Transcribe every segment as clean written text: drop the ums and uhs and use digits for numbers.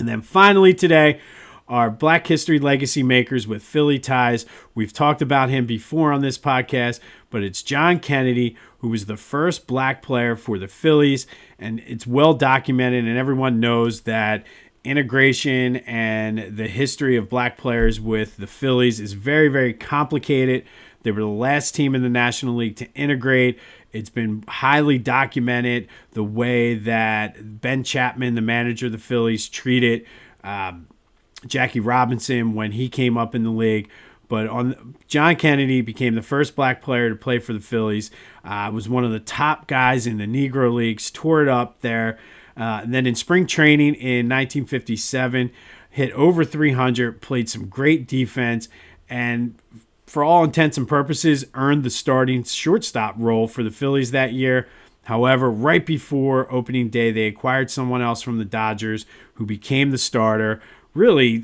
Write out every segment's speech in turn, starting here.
And then finally today, our Black History Legacy makers with Philly ties. We've talked about him before on this podcast, but it's John Kennedy, who was the first black player for the Phillies. And it's well documented, and everyone knows that integration and the history of black players with the Phillies is very, very complicated. They were the last team in the National League to integrate. It's been highly documented the way that Ben Chapman, the manager of the Phillies, treated Jackie Robinson when he came up in the league. But John Kennedy became the first black player to play for the Phillies. Was one of the top guys in the Negro Leagues, tore it up there. And then in spring training in 1957, hit over 300, played some great defense, and for all intents and purposes, earned the starting shortstop role for the Phillies that year. However, right before opening day, they acquired someone else from the Dodgers who became the starter. Really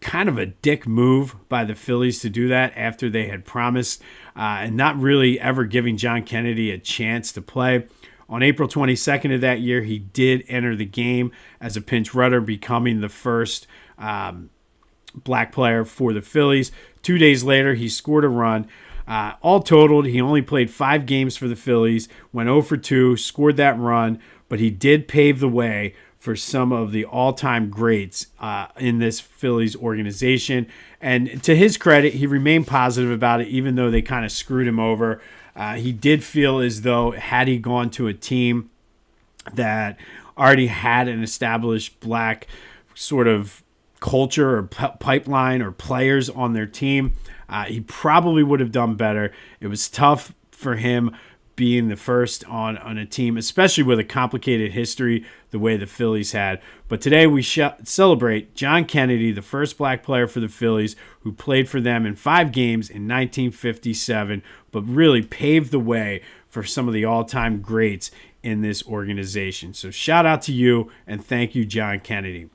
kind of a dick move by the Phillies to do that after they had promised and not really ever giving John Kennedy a chance to play. On April 22nd of that year, he did enter the game as a pinch runner, becoming the first black player for the Phillies. 2 days later, he scored a run. All totaled, he only played 5 games for the Phillies, went 0 for 2, scored that run, but he did pave the way for some of the all-time greats in this Phillies organization. And to his credit, he remained positive about it, even though they kind of screwed him over. He did feel as though had he gone to a team that already had an established black sort of culture or pipeline or players on their team, he probably would have done better. It was tough for him being the first on a team, especially with a complicated history the way the Phillies had. But today we celebrate John Kennedy, the first black player for the Phillies, who played for them in 5 games in 1957, but really paved the way for some of the all-time greats in this organization. So shout out to you, and thank you, John Kennedy.